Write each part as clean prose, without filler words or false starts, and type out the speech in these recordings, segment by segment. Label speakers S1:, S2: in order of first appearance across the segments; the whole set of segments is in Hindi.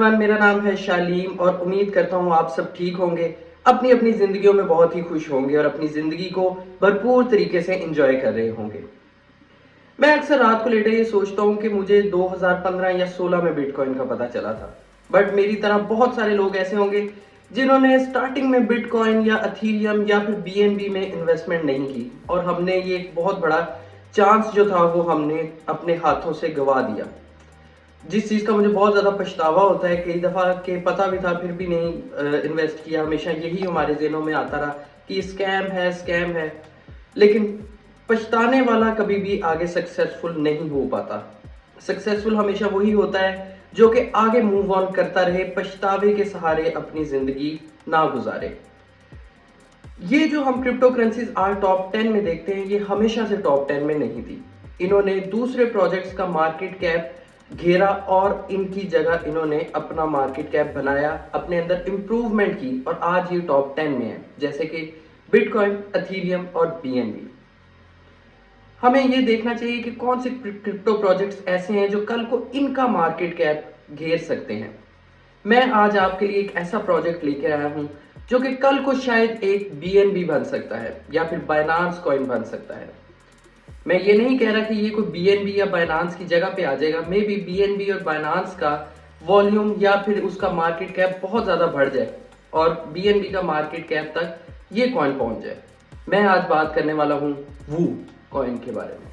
S1: एवरीवन, मेरा नाम है शालीम और उम्मीद करता हूँ आप सब ठीक होंगे, अपनी अपनी ज़िंदगियों में बहुत ही खुश होंगे और अपनी ज़िंदगी को भरपूर तरीके से एंजॉय कर रहे होंगे। मैं अक्सर रात को लेटे ये सोचता हूँ कि मुझे 2015 या 16 में बिटकॉइन का पता चला था, बट मेरी तरह बहुत सारे लोग ऐसे होंगे जिन्होंने स्टार्टिंग में बिटकॉइन या अथीरियम या फिर बीएनबी में इन्वेस्टमेंट नहीं की और हमने ये एक बहुत बड़ा चांस जो था वो हमने अपने हाथों से गवा दिया। जिस चीज़ का मुझे बहुत ज़्यादा पछतावा होता है, कई दफ़ा के पता भी था फिर भी नहीं इन्वेस्ट किया। हमेशा यही हमारे ज़हनों में आता रहा कि स्कैम है, लेकिन पछताने वाला कभी भी आगे सक्सेसफुल नहीं हो पाता। सक्सेसफुल हमेशा वही होता है जो कि आगे मूव ऑन करता रहे, पछतावे के सहारे अपनी ज़िंदगी ना गुजारे। ये जो हम क्रिप्टो करेंसीज आज टॉप 10 में देखते हैं, ये हमेशा से टॉप 10 में नहीं थी। इन्होंने दूसरे प्रोजेक्ट्स का मार्केट कैप घेरा और इनकी जगह इन्होंने अपना मार्केट कैप बनाया, अपने अंदर इंप्रूवमेंट की और आज ये टॉप 10 में है, जैसे कि बिटकॉइन, अथीरियम और बीएनबी। हमें ये देखना चाहिए कि कौन से क्रिप्टो प्रोजेक्ट्स ऐसे हैं जो कल को इनका मार्केट कैप घेर सकते हैं। मैं आज आपके लिए एक ऐसा प्रोजेक्ट लेके आया हूं जो कि कल को शायद एक बीएनबी बन सकता है या फिर बाइनांस कॉइन बन सकता है। मैं ये नहीं कह रहा कि ये कोई बीएनबी या बाइनांस की जगह पे आ जाएगा। मे बी बीएनबी और बाइनांस का वॉल्यूम या फिर उसका मार्केट कैप बहुत ज़्यादा बढ़ जाए और बीएनबी का मार्केट कैप तक ये कॉइन पहुंच जाए। मैं आज बात करने वाला हूँ वू कॉइन के बारे में।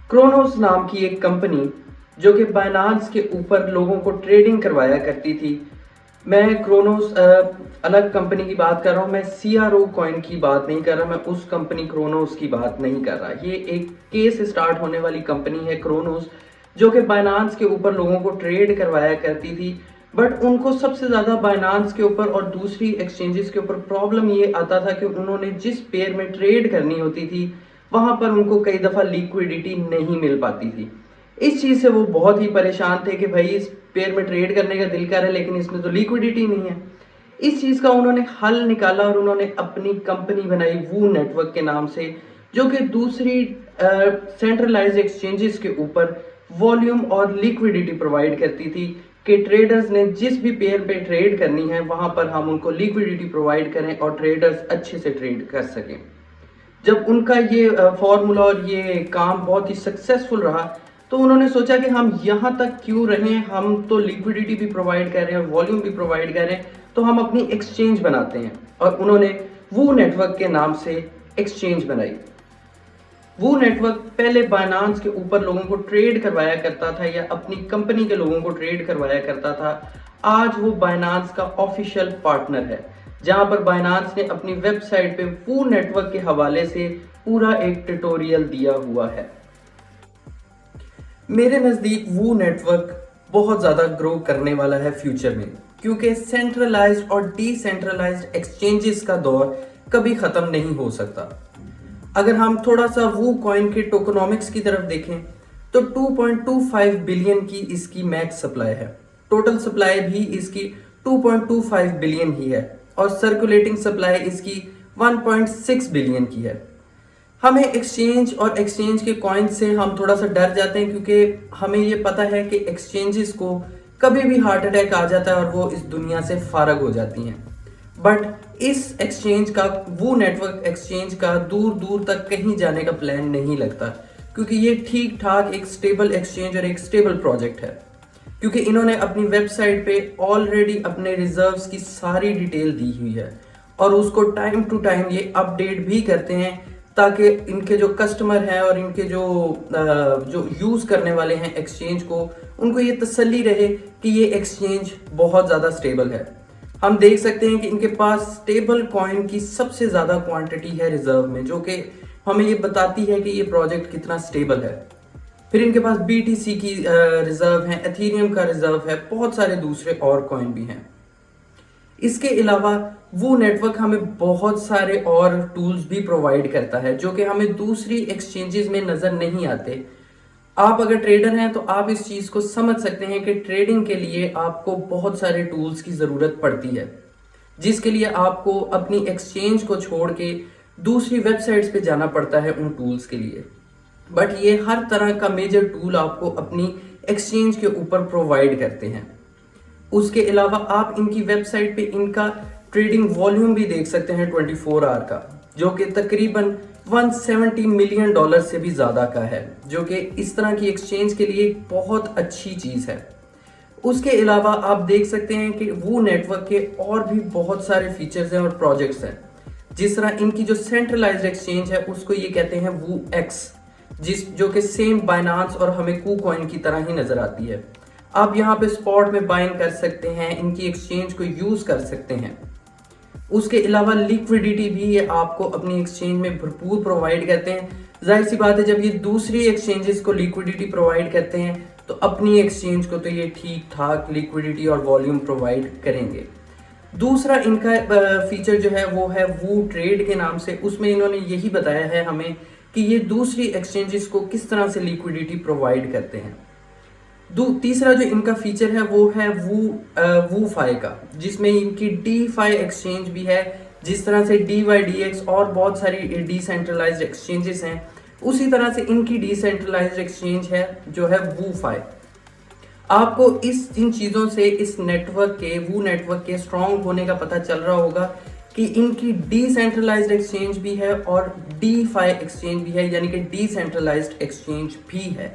S1: क्रोनोस नाम की एक कंपनी जो कि बाइनांस के ऊपर लोगों को ट्रेडिंग करवाया करती थी। मैं क्रोनोस अलग कंपनी की बात कर रहा हूँ, मैं सीआरओ कॉइन की बात नहीं कर रहा, मैं उस कंपनी क्रोनोस की बात नहीं कर रहा। ये एक के से स्टार्ट होने वाली कंपनी है क्रोनोस, जो कि बाइनांस के ऊपर लोगों को ट्रेड करवाया करती थी। बट उनको सबसे ज़्यादा बाइनांस के ऊपर और दूसरी एक्सचेंजेस के ऊपर प्रॉब्लम ये आता था कि उन्होंने जिस पेयर में ट्रेड करनी होती थी वहाँ पर उनको कई दफ़ा लिक्विडिटी नहीं मिल पाती थी। इस चीज़ से वो बहुत ही परेशान थे कि भाई इस पेयर में ट्रेड करने का दिल कर रहा है लेकिन इसमें तो लिक्विडिटी नहीं है। इस चीज़ का उन्होंने हल निकाला और उन्होंने अपनी कंपनी बनाई वू नेटवर्क के नाम से, जो कि दूसरी सेंट्रलाइज्ड एक्सचेंजेस के ऊपर वॉल्यूम और लिक्विडिटी प्रोवाइड करती थी कि ट्रेडर्स ने जिस भी पेयर पे ट्रेड करनी है वहां पर हम उनको लिक्विडिटी प्रोवाइड करें और ट्रेडर्स अच्छे से ट्रेड कर सकें। जब उनका ये फॉर्मूला और ये काम बहुत ही सक्सेसफुल रहा तो उन्होंने सोचा कि हम यहाँ तक क्यों रहें, हम तो लिक्विडिटी भी प्रोवाइड कर रहे हैं और वॉल्यूम भी प्रोवाइड कर रहे हैं, तो हम अपनी एक्सचेंज बनाते हैं। और उन्होंने वू नेटवर्क के नाम से एक्सचेंज बनाई। वो नेटवर्क पहले बाइनांस के ऊपर लोगों को ट्रेड करवाया करता था या अपनी कंपनी के लोगों को ट्रेड करवाया करता था। आज वो बाइनांस का ऑफिशियल पार्टनर है, जहां पर बाइनांस ने अपनी वेबसाइट पे वो नेटवर्क के हवाले से पूरा एक ट्यूटोरियल दिया हुआ है। मेरे नज़दीक वो नेटवर्क बहुत ज़्यादा ग्रो करने वाला है फ्यूचर में, क्योंकि सेंट्रलाइज्ड और डिसेंट्रलाइज्ड एक्सचेंजेस का दौर कभी ख़त्म नहीं हो सकता। अगर हम थोड़ा सा वो कॉइन के टोकनॉमिक्स की तरफ देखें तो 2.25 बिलियन की इसकी मैक्स सप्लाई है। टोटल सप्लाई भी इसकी 2.25 बिलियन ही है और सर्कुलेटिंग सप्लाई इसकी 1.6 बिलियन की है। हमें एक्सचेंज और एक्सचेंज के कॉइन से हम थोड़ा सा डर जाते हैं, क्योंकि हमें ये पता है कि एक्सचेंजेस को कभी भी हार्ट अटैक आ जाता है और वो इस दुनिया से फारग हो जाती हैं। बट इस एक्सचेंज का, वो नेटवर्क एक्सचेंज का दूर दूर तक कहीं जाने का प्लान नहीं लगता, क्योंकि ये ठीक ठाक एक स्टेबल एक्सचेंज और एक स्टेबल प्रोजेक्ट है। क्योंकि इन्होंने अपनी वेबसाइट पे ऑलरेडी अपने रिजर्व्स की सारी डिटेल दी हुई है और उसको टाइम टू टाइम ये अपडेट भी करते हैं, ताकि इनके जो कस्टमर हैं और इनके जो यूज़ करने वाले हैं एक्सचेंज को, उनको ये तसल्ली रहे कि ये एक्सचेंज बहुत ज़्यादा स्टेबल है। हम देख सकते हैं कि इनके पास स्टेबल कॉइन की सबसे ज़्यादा क्वांटिटी है रिजर्व में, जो कि हमें ये बताती है कि ये प्रोजेक्ट कितना स्टेबल है। फिर इनके पास BTC की रिजर्व है, एथीरियम का रिजर्व है, बहुत सारे दूसरे और कॉइन भी हैं। इसके अलावा वो नेटवर्क हमें बहुत सारे और टूल्स भी प्रोवाइड करता है जो कि हमें दूसरी एक्सचेंजेस में नज़र नहीं आते। आप अगर ट्रेडर हैं तो आप इस चीज़ को समझ सकते हैं कि ट्रेडिंग के लिए आपको बहुत सारे टूल्स की ज़रूरत पड़ती है, जिसके लिए आपको अपनी एक्सचेंज को छोड़ के दूसरी वेबसाइट्स पे जाना पड़ता है उन टूल्स के लिए। बट ये हर तरह का मेजर टूल आपको अपनी एक्सचेंज के ऊपर प्रोवाइड करते हैं। उसके अलावा आप इनकी वेबसाइट पे इनका ट्रेडिंग वॉल्यूम भी देख सकते हैं 24 आवर का, जो कि तकरीबन 170 मिलियन डॉलर से भी ज़्यादा का है, जो कि इस तरह की एक्सचेंज के लिए एक बहुत अच्छी चीज़ है। उसके अलावा आप देख सकते हैं कि वो नेटवर्क के और भी बहुत सारे फीचर्स हैं और प्रोजेक्ट्स हैं। जिस तरह इनकी जो सेंट्रलाइज्ड एक्सचेंज है उसको ये कहते हैं वो एक्स, जो कि सेम बाइनांस और हमें कूकॉइन की तरह ही नजर आती है। आप यहाँ पे स्पॉट में बाइंग कर सकते हैं, इनकी एक्सचेंज को यूज कर सकते हैं। उसके अलावा लिक्विडिटी भी ये आपको अपनी एक्सचेंज में भरपूर प्रोवाइड करते हैं। जाहिर सी बात है, जब ये दूसरी एक्सचेंजेस को लिक्विडिटी प्रोवाइड करते हैं तो अपनी एक्सचेंज को तो ये ठीक ठाक लिक्विडिटी और वॉल्यूम प्रोवाइड करेंगे। दूसरा इनका फीचर जो है वो है वो ट्रेड के नाम से। उसमें इन्होंने यही बताया है हमें कि ये दूसरी एक्सचेंजेस को किस तरह से लिक्विडिटी प्रोवाइड करते हैं। तीसरा जो इनका फीचर है वो है वो फाई का, जिसमें इनकी डी फाई एक्सचेंज भी है। जिस तरह से DYDX और बहुत सारी डिसेंट्रलाइज्ड एक्सचेंजेस हैं, उसी तरह से इनकी डिसेंट्रलाइज्ड एक्सचेंज है जो है वो फाई। आपको इन चीज़ों से इस नेटवर्क के स्ट्रॉन्ग होने का पता चल रहा होगा कि इनकी डिसेंट्रलाइज्ड एक्सचेंज भी है और डी फाई एक्सचेंज भी है, यानी कि डिसेंट्रलाइज्ड एक्सचेंज भी है।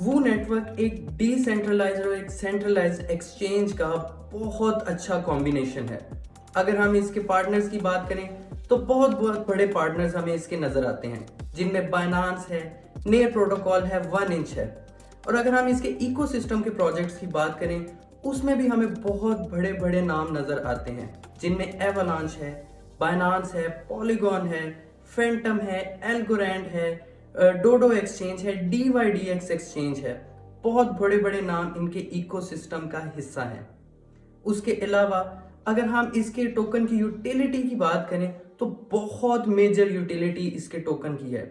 S1: वो नेटवर्क एक डिसेंट्रलाइज्ड और एक सेंट्रलाइज्ड एक्सचेंज का बहुत अच्छा कॉम्बिनेशन है। अगर हम इसके पार्टनर्स की बात करें तो बहुत बहुत बड़े पार्टनर्स हमें इसके नजर आते हैं, जिनमें बाइनांस है, नेयर प्रोटोकॉल है, 1inch है। और अगर हम इसके इकोसिस्टम के प्रोजेक्ट्स की बात करें उसमें भी हमें बहुत बड़े बड़े नाम नजर आते हैं, जिनमें एवलांच है, बाइनांस है, पॉलीगॉन है, फैंटम है, एल्गोरैंड है, डोडो एक्सचेंज है, DYDX एक्सचेंज है। बहुत बड़े बड़े नाम इनके इकोसिस्टम का हिस्सा हैं। उसके अलावा अगर हम इसके टोकन की यूटिलिटी की बात करें तो बहुत मेजर यूटिलिटी इसके टोकन की है।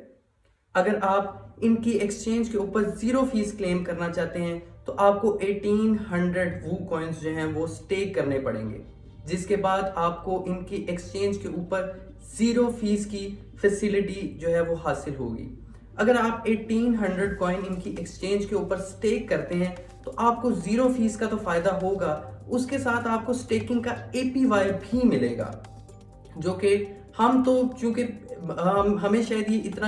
S1: अगर आप इनकी एक्सचेंज के ऊपर 0 फीस क्लेम करना चाहते हैं तो आपको 1800 वो कॉइन्स जो हैं वो स्टेक करने पड़ेंगे, जिसके बाद आपको इनकी एक्सचेंज के ऊपर 0 फीस की फैसिलिटी जो है वो हासिल होगी। अगर आप 1800 कॉइन इनकी एक्सचेंज के ऊपर स्टेक करते हैं तो आपको 0 फीस का तो फायदा होगा, उसके साथ आपको स्टेकिंग का APY भी मिलेगा, जो कि हम तो चूंकि हमें शायद ये इतना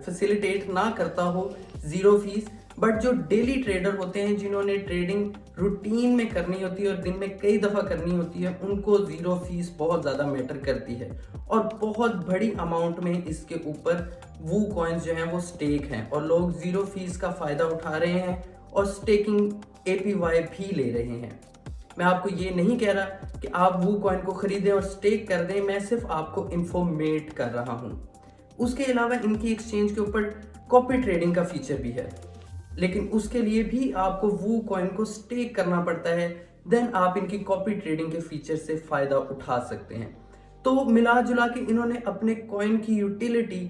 S1: फैसिलिटेट ना करता हो 0 फीस, बट जो डेली ट्रेडर होते हैं जिन्होंने ट्रेडिंग रूटीन में करनी होती है और दिन में कई दफ़ा करनी होती है, उनको 0 फीस बहुत ज़्यादा मैटर करती है और बहुत बड़ी अमाउंट में इसके ऊपर वो कॉइन्स जो हैं वो स्टेक हैं और लोग 0 फीस का फ़ायदा उठा रहे हैं और स्टेकिंग APY भी ले रहे हैं। मैं आपको ये नहीं कह रहा कि आप वो कॉइन को खरीदें और स्टेक कर दें, मैं सिर्फ आपको इंफॉर्मेट कर रहा हूँ। उसके अलावा इनकी एक्सचेंज के ऊपर कॉपी ट्रेडिंग का फीचर भी है, लेकिन उसके लिए भी आपको वो कॉइन को स्टेक करना पड़ता है, देन आप इनकी कॉपी ट्रेडिंग के फीचर से फायदा उठा सकते हैं। तो मिला जुला के इन्होंने अपने कॉइन की यूटिलिटी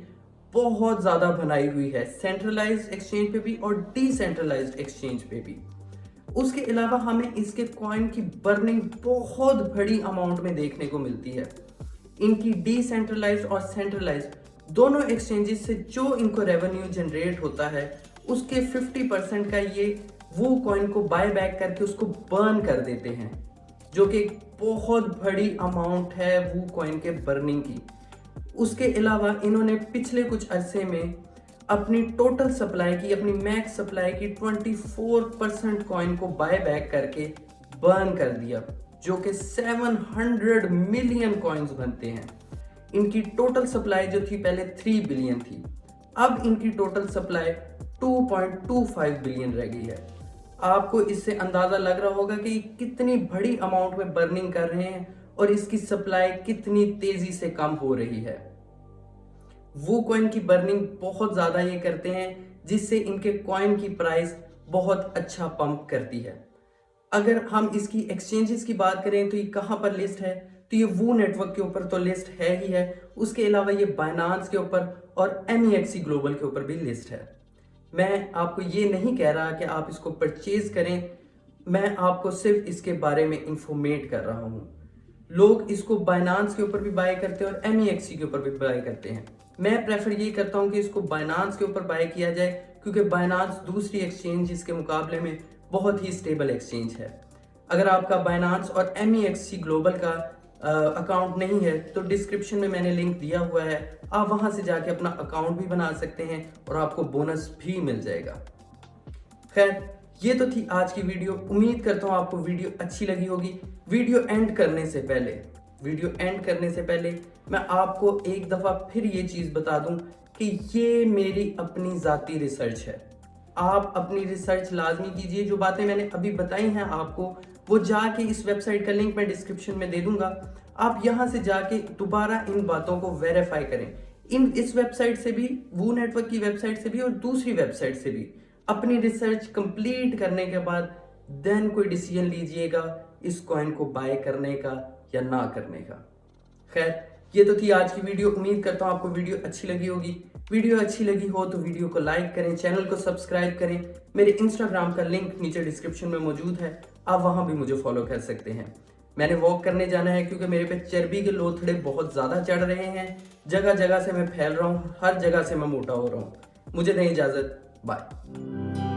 S1: बहुत ज्यादा बनाई हुई है, सेंट्रलाइज्ड एक्सचेंज पे भी और डिसेंट्रलाइज्ड एक्सचेंज पे भी। उसके अलावा हमें इसके कॉइन की बर्निंग बहुत बड़ी अमाउंट में देखने को मिलती है। इनकी डिसेंट्रलाइज्ड और सेंट्रलाइज्ड दोनों एक्सचेंजेस से जो इनको रेवेन्यू जनरेट होता है उसके 50% का ये वो कॉइन को बाय बैक करके उसको बर्न कर देते हैं, जो कि बहुत बड़ी अमाउंट है वो कॉइन के बर्निंग की। उसके अलावा इन्होंने पिछले कुछ अरसे में अपनी टोटल सप्लाई की, अपनी मैक्स सप्लाई की 24% कॉइन को बाय बैक करके बर्न कर दिया, जो कि 700 मिलियन कॉइन्स बनते हैं। इनकी टोटल सप्लाई जो थी पहले 3 बिलियन थी, अब इनकी टोटल सप्लाई 2.25 बिलियन रह गई है। आपको इससे अंदाजा लग रहा होगा कि कितनी बड़ी अमाउंट में बर्निंग कर रहे हैं और इसकी सप्लाई कितनी तेजी से कम हो रही है। वो कॉइन की बर्निंग बहुत ज्यादा ये करते हैं, जिससे इनके कॉइन की प्राइस बहुत अच्छा पंप करती है। अगर हम इसकी एक्सचेंजेस की बात करें तो ये कहाँ पर लिस्ट है, तो ये वो नेटवर्क के ऊपर तो लिस्ट है ही है, उसके अलावा ये बाइनांस के ऊपर और MEXC ग्लोबल के ऊपर भी लिस्ट है। मैं आपको ये नहीं कह रहा कि आप इसको परचेज करें, मैं आपको सिर्फ इसके बारे में इंफॉर्मेट कर रहा हूँ। लोग इसको बाइनांस के ऊपर भी बाय करते हैं और MEXC के ऊपर भी बाय करते हैं। मैं प्रेफर ये करता हूँ कि इसको बाइनांस के ऊपर बाय किया जाए, क्योंकि बायनांस दूसरी एक्सचेंज के मुकाबले में बहुत ही स्टेबल एक्सचेंज है। अगर आपका बायनांस और MEXC ग्लोबल का अकाउंट नहीं है तो डिस्क्रिप्शन में मैंने लिंक दिया हुआ है, आप वहां से जाके अपना अकाउंट भी बना सकते हैं और आपको बोनस भी मिल जाएगा। खैर, ये तो थी आज की वीडियो। उम्मीद करता हूँ आपको वीडियो अच्छी लगी होगी। वीडियो एंड करने से पहले मैं आपको एक दफ़ा फिर ये चीज़ बता दूं कि ये मेरी अपनी ज़ाती रिसर्च है। आप अपनी रिसर्च लाजमी कीजिए। जो बातें मैंने अभी बताई हैं आपको, वो जाके इस वेबसाइट का लिंक मैं डिस्क्रिप्शन में दे दूंगा। आप यहाँ से जाके दोबारा इन बातों को वेरीफाई करें। इस वेबसाइट से भी, वो नेटवर्क की वेबसाइट से भी और दूसरी वेबसाइट से भी अपनी रिसर्च कंप्लीट करने के बाद देन कोई डिसीजन लीजिएगा इस कॉइन को बाय करने का या ना करने का। खैर, ये तो थी आज की वीडियो। उम्मीद करता हूँ आपको वीडियो अच्छी लगी होगी। वीडियो अच्छी लगी हो तो वीडियो को लाइक करें, चैनल को सब्सक्राइब करें। मेरे इंस्टाग्राम का लिंक नीचे डिस्क्रिप्शन में मौजूद है, आप वहां भी मुझे फॉलो कर सकते हैं। मैंने वॉक करने जाना है क्योंकि मेरे पे चर्बी के लोथड़े बहुत ज्यादा चढ़ रहे हैं। जगह जगह से मैं फैल रहा हूँ, हर जगह से मैं मोटा हो रहा हूँ। मुझे दें इजाजत, बाय।